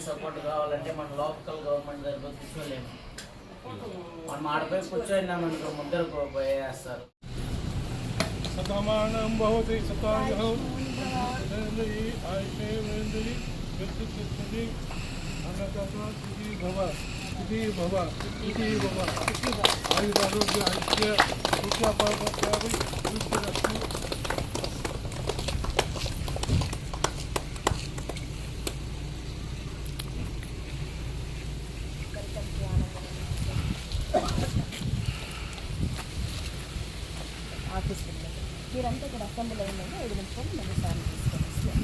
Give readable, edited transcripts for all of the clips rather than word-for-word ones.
Government support కావాలంటే మన local government దగ్గర కూర్చోలేము. మనం ఆడిపోయి కూర్చోయినామనుకో ముద్దరు పోయేస్తారు. సతమానం భవతి సతాయః ఆయురారోగ్య ఐక్య ఆఫీస్ మీరంతా ఇక్కడ అసెంబ్లీ అయిందండి. 5 నిమిషాలు మళ్ళీ సార్లు తీసుకొని వస్తాను.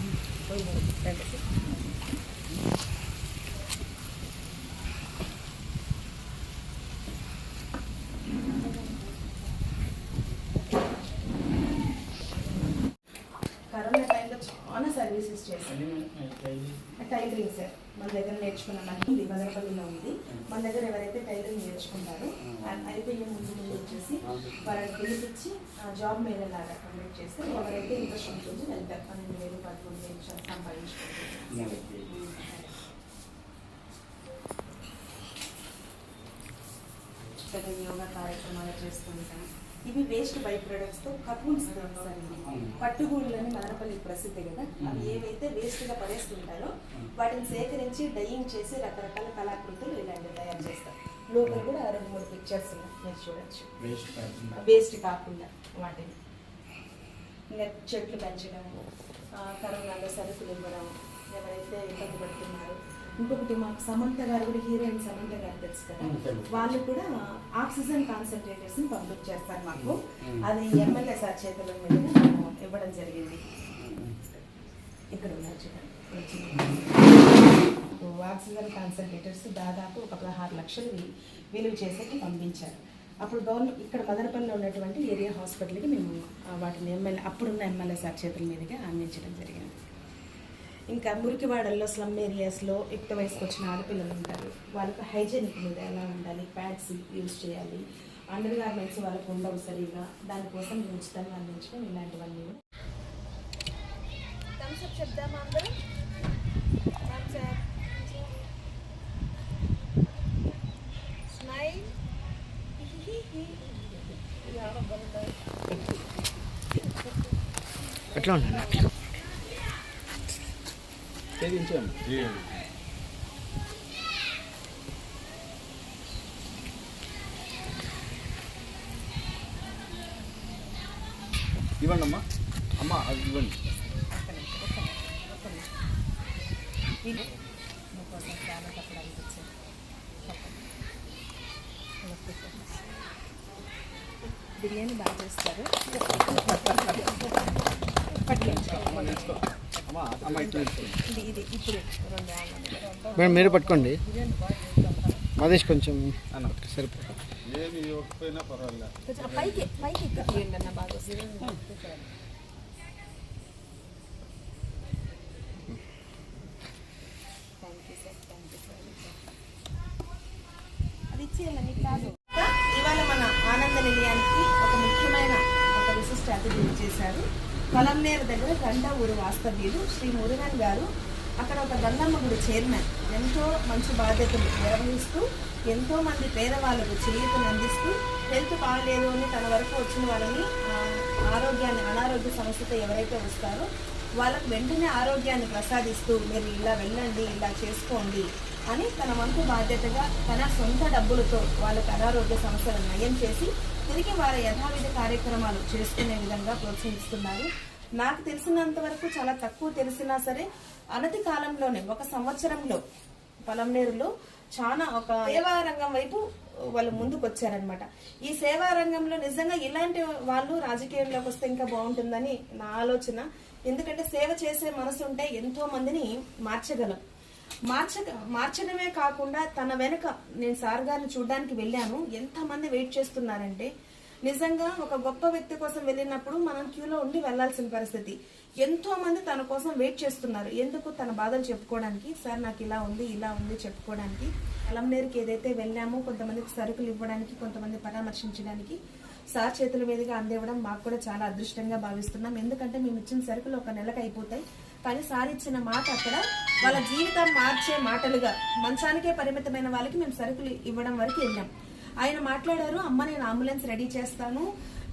కరోనా టైంలో చాలా సర్వీసెస్ చేశాను. టైలరింగ్ సార్ మన దగ్గర నేర్చుకున్నాం. ఇది మదనపల్లిలో ఉంది. మన దగ్గర ఎవరైతే టైలరింగ్ నేర్చుకుంటారో అయిపోయే ముందు వచ్చేసి వాళ్ళకి పిలిపించి జాబ్ మీద లాగా కంప్లీట్ చేస్తే ఎవరైతే ఇంట్రెస్ట్ ఉంటుందో వెళ్తారు. 12,000 13,000 సంపాదించుకుంటారు. యోగా కార్యక్రమాలు చేస్తుంటాం. ఇవి వేస్ట్ బై ప్రొడక్ట్స్తో కపుల్స్ పట్టుగూళ్ళని మదనపల్లి ప్రసిద్ధి కదా. అవి ఏవైతే వేస్ట్గా పడేస్తుంటారో వాటిని సేకరించి డయింగ్ చేసి రకరకాల కళాకృతులు ఇలాంటివి తయారు చేస్తారు. లోపల కూడా 2-3 పిక్చర్స్ ఉన్నాయి, మీరు చూడొచ్చు. వేస్ట్ కాకుండా వాటిని ఇంకా చెట్లు పెంచడం, కరోనాలో సరుకులు ఇవ్వడం, ఎవరైతే ఇబ్బంది పడుతున్నారో. ఇంకొకటి మాకు సమంత గారు కూడా, హీరోయిన్ సమంత గారు తెలుసు కదా, వాళ్ళు కూడా ఆక్సిజన్ కాన్సన్ట్రేటర్స్ ని పంపించేస్తారు మాకు. అది ఎమ్మెల్యే సార్ చేతుల మీద ఇవ్వడం జరిగింది. ఇక్కడ ఉన్నారు చూడండి. ఆక్సిజన్ కాన్సన్ట్రేటర్స్ దాదాపు ఒక 16 లక్షలు విలువ చేసేకి పంపించారు. అప్పుడు గవర్నమెంట్ ఇక్కడ మదనపల్లిలో ఉన్నటువంటి ఏరియా హాస్పిటల్కి మేము వాటిని అప్పుడున్న ఎమ్మెల్యే సార్ చేతుల మీదుగా అందించడం జరిగింది. ఇంకా మురికివాడల్లో స్లమ్ ఏరియాస్లో యుక్త వయసుకు వచ్చిన ఆడపిల్లలు ఉంటారు. వాళ్ళకి హైజీనిక్ మీద ఎలా ఉండాలి, ప్యాడ్స్ యూజ్ చేయాలి, అండర్ గార్మెంట్స్ వాళ్ళకు ఉండవు సరిగా, దానికోసం ఉచితంగా అందించడం ఇలాంటివన్నీ. చెప్దామా అందరం? స్మైల్. ఎట్లా ఉండండి ఇవ్వండి అమ్మా. అమ్మ అది ఇవ్వండి. బిర్యానీ బాగా చేస్తారు. ఇది ఇప్పుడు మేడం మీరే పట్టుకోండి. మదేష్ కొంచెం సరిపోతుంది. పైకి పైకి ఎక్కియండి అన్న, బాగా వస్తుంది. అది ఇచ్చేయాలి మీకు కాదు. ఇవాళ మన ఆనంద నిలయానికి ఒక ముఖ్యమైన ఒక విశిష్ట అతిథి ఇచ్చేశారు. పొలంనేరు దగ్గర గంట ఊరు వాస్తవ్యులు శ్రీ మురుగన్ గారు. అక్కడ ఒక గంగమ్మ గుడి చైర్మన్. ఎంతో మంచి బాధ్యతలు నిర్వహిస్తూ ఎంతో మంది పేదవాళ్ళకు చేయూతను అందిస్తూ హెల్త్ బాగలేదు అని తన వరకు వచ్చిన వాళ్ళని అనారోగ్య సమస్యతో ఎవరైతే వస్తారో వాళ్ళకు వెంటనే ఆరోగ్యాన్ని ప్రసాదిస్తూ మీరు ఇలా వెళ్ళండి, ఇలా చేసుకోండి అని తన వంతు బాధ్యతగా తన సొంత డబ్బులతో వాళ్ళకి అనారోగ్య సమస్యలను నయం చేసి తిరిగి వారి యథావిధి కార్యక్రమాలు చేసుకునే విధంగా ప్రోత్సహిస్తున్నారు. నాకు తెలిసినంత వరకు చాలా తక్కువ తెలిసినా సరే అనతి కాలంలోనే 1 సంవత్సరంలో పొలంనేరులో చాలా ఒక సేవా రంగం వైపు వాళ్ళు ముందుకు వచ్చారనమాట. ఈ సేవా రంగంలో నిజంగా ఇలాంటి వాళ్ళు రాజకీయంలోకి వస్తే ఇంకా బాగుంటుందని నా ఆలోచన. ఎందుకంటే సేవ చేసే మనసు ఉంటే ఎంతో మందిని మార్చగలం. మార్చడమే కాకుండా తన వెనుక నేను సార్ గారిని చూడడానికి వెళ్ళాను. ఎంతమంది వెయిట్ చేస్తున్నారంటే నిజంగా ఒక గొప్ప వ్యక్తి కోసం వెళ్ళినప్పుడు మనం క్యూలో ఉండి వెళ్లాల్సిన పరిస్థితి. ఎంతో మంది తన కోసం వెయిట్ చేస్తున్నారు. ఎందుకు? తన బాధలు చెప్పుకోవడానికి. సార్ నాకు ఇలా ఉంది చెప్పుకోవడానికి. పొలంనేరుకి ఏదైతే వెళ్ళామో కొంతమందికి సరుకులు ఇవ్వడానికి, కొంతమంది పరామర్శించడానికి. సార్ చేతుల మీదుగా అందివ్వడం మాకు కూడా చాలా అదృష్టంగా భావిస్తున్నాం. ఎందుకంటే మేము ఇచ్చిన సరుకులు ఒక నెలకు అయిపోతాయి, కానీ సార్ ఇచ్చిన మాట అక్కడ వాళ్ళ జీవితం మార్చే మాటలుగా మంచానికే పరిమితమైన వాళ్ళకి మేము సరుకులు ఇవ్వడం వరకు వెళ్ళాం. ఆయన మాట్లాడారు, అమ్మ నేను అంబులెన్స్ రెడీ చేస్తాను,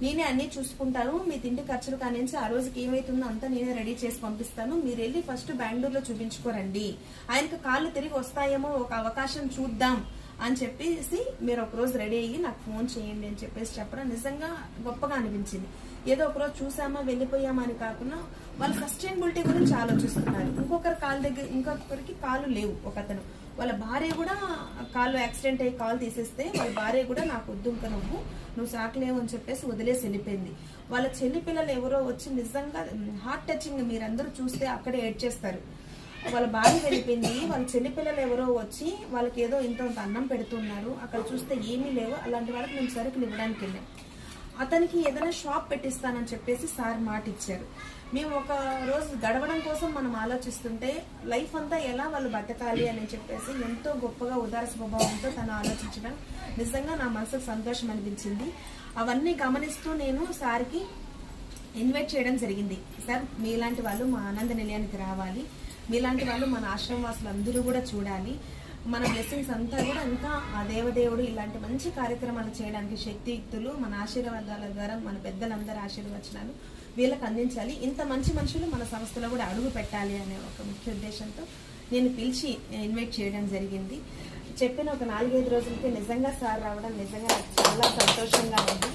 నేనే అన్ని చూసుకుంటాను, మీ తిండి ఖర్చులు కానించి ఆ రోజుకి ఏమైతుందో అంతా నేనే రెడీ చేసి పంపిస్తాను, మీరు వెళ్ళి ఫస్ట్ బెంగళూరులో చూపించుకోరండి, ఆయనకు కాళ్ళు తిరిగి వస్తాయేమో ఒక అవకాశం చూద్దాం అని చెప్పేసి మీరు ఒకరోజు రెడీ అయ్యి నాకు ఫోన్ చేయండి అని చెప్పేసి చెప్పడం నిజంగా గొప్పగా అనిపించింది. ఏదో ఒకరోజు చూసామా వెళ్ళిపోయామా అని కాకుండా వాళ్ళ సస్టైనబిలిటీ గురించి ఆలోచిస్తున్నారు. ఇంకొకరికి కాళ్ళు లేవు, ఒకతను వాళ్ళ భార్య కూడా కాళ్ళు యాక్సిడెంట్ అయ్యి కాలు తీసేస్తే వాళ్ళ భార్య కూడా నాకు వద్దు ఇంకా నువ్వు సాకలేవు అని చెప్పేసి వదిలేసి వెళ్ళిపోయింది. వాళ్ళ చెల్లి పిల్లలు ఎవరో వచ్చి నిజంగా హార్ట్ టచింగ్ మీరందరూ చూస్తే అక్కడే ఏడ్ చేస్తారు. వాళ్ళ భార్య వెళ్ళిపోయింది, వాళ్ళ చెల్లి పిల్లలు ఎవరో వచ్చి వాళ్ళకి ఏదో ఇంత అన్నం పెడుతున్నారు, అక్కడ చూస్తే ఏమీ లేవు. అలాంటి వాళ్ళకి మేము సరుకులు ఇవ్వడానికి వెళ్ళాం. అతనికి ఏదైనా షాప్ పెట్టిస్తానని చెప్పేసి సార్ మాట ఇచ్చారు. మేము ఒక రోజు గడవడం కోసం మనం ఆలోచిస్తుంటే లైఫ్ అంతా ఎలా వాళ్ళు బతకాలి అని చెప్పేసి ఎంతో గొప్పగా ఉదార స్వభావంతో తను ఆలోచించడం నిజంగా నా మనసుకు సంతోషం అనిపించింది. అవన్నీ గమనిస్తూ నేను సార్కి ఇన్వైట్ చేయడం జరిగింది. సార్ మీలాంటి వాళ్ళు మా ఆనంద నిలయానికి రావాలి, మీలాంటి వాళ్ళు మన ఆశ్రమవాసులు అందరూ కూడా చూడాలి, మన బ్లెస్సింగ్స్ అంతా కూడా ఇంకా ఆ దేవదేవుడు ఇలాంటి మంచి కార్యక్రమాలు చేయడానికి శక్తియుక్తులు మన ఆశీర్వాదాల ద్వారా మన పెద్దలందరూ ఆశీర్వచనాలు వీళ్ళకి అందించాలి, ఇంత మంచి మనుషులు మన సంస్థలో కూడా అడుగు పెట్టాలి అనే ఒక ముఖ్య ఉద్దేశంతో నేను పిలిచి ఇన్వైట్ చేయడం జరిగింది. చెప్పిన ఒక 4-5 రోజులకి నిజంగా సార్ రావడం నిజంగా చాలా సంతోషంగా ఉంది.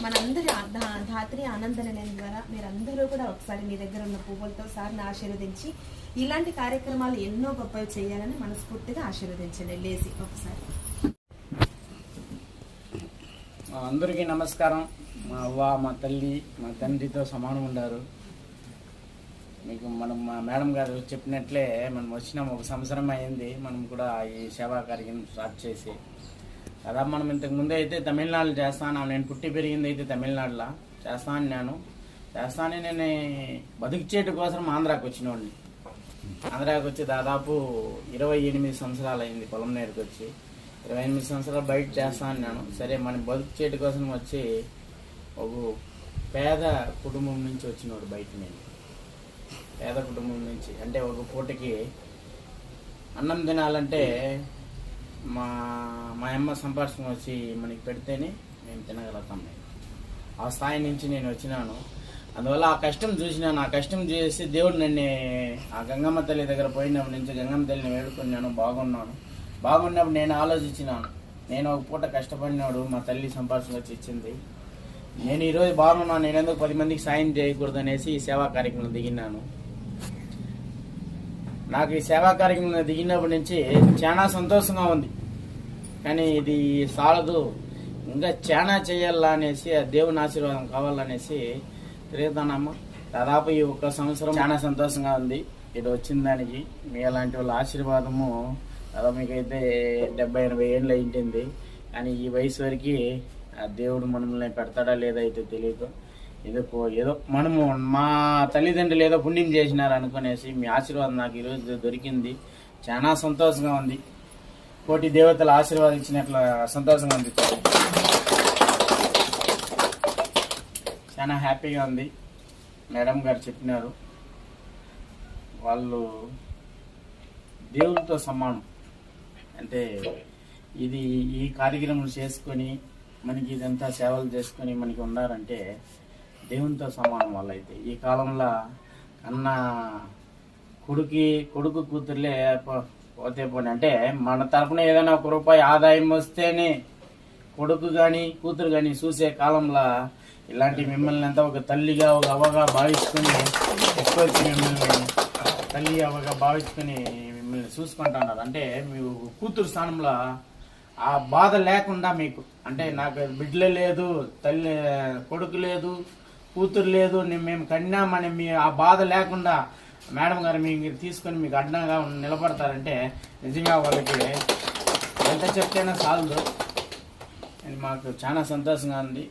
మనందరి ధాత్రి ఆనంద నిలయం ద్వారా మీరందరూ కూడా ఒకసారి మీ దగ్గర ఉన్న పువ్వులతో సార్ని ఆశీర్వదించి ఇలాంటి కార్యక్రమాలు ఎన్నో గొప్పవి చేయాలని మనస్ఫూర్తిగా ఆశీర్వదించండి. లేసి ఒకసారి అందరికీ నమస్కారం. మా అవ్వ, మా తల్లి, మా తండ్రితో సమానం ఉండారు. మీకు మా మేడం గారు చెప్పినట్లే మనం వచ్చినాం, 1 సంవత్సరం అయింది మనం కూడా ఈ సేవా కార్యక్రమం స్టార్ట్ చేసి. కదా మనం ఇంతకు ముందే అయితే తమిళనాడులో చేస్తాను, నేను పుట్టి పెరిగింది అయితే తమిళనాడులో చేస్తానని నేను బతుకుచేటు కోసం ఆంధ్రాకి వచ్చినోడిని. ఆంధ్రాకి వచ్చి దాదాపు 28 సంవత్సరాలు అయింది. పొలం నేరుకు వచ్చి 28 సంవత్సరాలు బయట చేస్తాను నేను. సరే మనం బతుకుచేటు కోసం వచ్చి ఒక పేద కుటుంబం నుంచి వచ్చినోడు బయట. నేను పేద కుటుంబం నుంచి అంటే ఒక పూటకి అన్నం తినాలంటే మా అమ్మ సంపాదన వచ్చి మనకి పెడితేనే మేము తినగలుగుతాం. ఆ స్థాయి నుంచి నేను వచ్చినాను. అందువల్ల ఆ కష్టం చూసినాను. ఆ కష్టం చేసి దేవుడు నన్ను ఆ గంగమ్మ తల్లి దగ్గర పోయినప్పటి నుంచి గంగమ్మ తల్లిని వేడుకున్నాను. బాగున్నప్పుడు నేను ఆలోచించినాను, నేను ఒక పూట కష్టపడినాడు మా తల్లి సంపాదన వచ్చి ఇచ్చింది, నేను ఈరోజు బాగున్నాను, నేను ఎందుకు 10 మందికి సాయం చేయకూడదు అనేసి ఈ సేవా కార్యక్రమం దిగినాను. నాకు ఈ సేవా కార్యక్రమం దిగినప్పటి నుంచి చాలా సంతోషంగా ఉంది. కానీ ఇది సాలదు, ఇంకా చాలా చేయాలా అనేసి ఆ దేవుని ఆశీర్వాదం కావాలనేసి తిరుగుతానమ్మా. దాదాపు ఈ 1 సంవత్సరం చాలా సంతోషంగా ఉంది. ఇది వచ్చిన దానికి మీ అలాంటి వాళ్ళ ఆశీర్వాదము దాదాపు మీకైతే 70-80 ఏళ్ళు అయింటుంది. కానీ ఈ వయసు వరకు ఆ దేవుడు మనల్ని పెడతాడా లేదా అయితే తెలియదు. ఏదో మనము మా తల్లిదండ్రులు ఏదో పుణ్యం చేసినారు అనుకునేసి మీ ఆశీర్వాదం నాకు ఈరోజు దొరికింది. చాలా సంతోషంగా ఉంది. కోటి దేవతలు ఆశీర్వాదించినట్లు సంతోషంగా ఉంది. చాలా హ్యాపీగా ఉంది. మేడం గారు చెప్పినారు, వాళ్ళు దేవుడితో సమానం. అంటే ఇది ఈ కార్యక్రమం చేసుకొని మనకి ఇదంతా సేవలు చేసుకొని మనకి ఉండాలంటే దేవునితో సమానం. వాళ్ళైతే ఈ కాలంలో అన్న కొడుకు కూతుర్లే పోతే పోనీ అంటే మన తరపున ఏదైనా 1 రూపాయి ఆదాయం వస్తేనే కొడుకు కానీ కూతురు కానీ చూసే కాలంలో ఇలాంటి మిమ్మల్ని అంతా ఒక తల్లిగా ఒక అవ్వగా భావించుకొని ఎక్కువ మిమ్మల్ని తల్లి అవ్వగా భావించుకొని మిమ్మల్ని చూసుకుంటున్నారు. అంటే మీ కూతురు స్థానంలో ఆ బాధ లేకుండా మీకు, అంటే నాకు బిడ్డలే లేదు, తల్లి కొడుకు లేదు, కూతురు లేదు, మేము కన్నామని మీ ఆ బాధ లేకుండా మేడం గారు మీరు తీసుకొని మీకు అడ్డంగా నిలబడతారంటే నిజంగా వాళ్ళకి ఎంత చెప్తేనే చాలదు. మాకు చాలా సంతోషంగా ఉంది.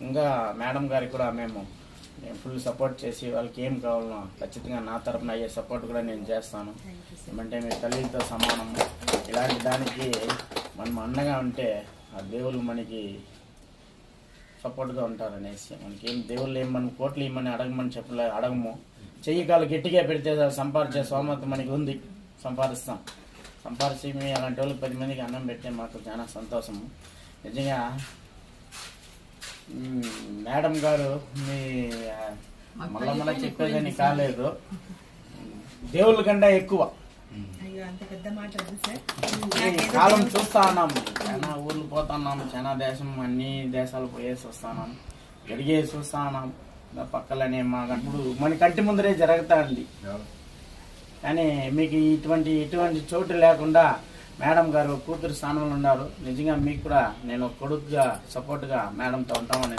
ఇంకా మేడం గారికి కూడా మేము ఫుల్ సపోర్ట్ చేసి వాళ్ళకి ఏం కావాలనో ఖచ్చితంగా నా తరఫున అయ్యే సపోర్ట్ కూడా నేను చేస్తాను. ఏమంటే మీ తల్లితో సమానం. ఇలాంటి దానికి మనం అండగా ఉంటే ఆ దేవుళ్ళు మనకి సపోర్ట్గా ఉంటారు అనేసి. మనకేం దేవుళ్ళు ఏమని కోట్లు ఇమ్మని అడగమని అడగము. చెయ్యి కాలు గట్టిగా పెడితే సంపాదించే సోమత మనకి ఉంది, సంపాదించి మీ అలాంటి వాళ్ళకి 10 మందికి అన్నం పెడితే మాకు చాలా సంతోషము. నిజంగా మేడం గారు మీ మళ్ళా చెప్పేదని కాలేదు, దేవుళ్ళ కంటే ఎక్కువ అయ్యో అంత పెద్ద మాట వద్దు సార్. ఈ కాలం చూస్తా ఉన్నాము, చాలా ఊర్లు పోతున్నాము, చాలా దేశం అన్ని దేశాలు పోయేసి వస్తున్నాం, జరిగేసి చూస్తా ఉన్నాం. పక్కలనే మాకప్పుడు మన కంటి ముందరే జరుగుతా ఉంది. కానీ మీకు ఇటువంటి చోటు లేకుండా మేడం గారు కూతురు స్థానంలో ఉన్నారు. నిజంగా మీకు కూడా నేను కొడుకుగా సపోర్ట్గా మేడంతో ఉంటామని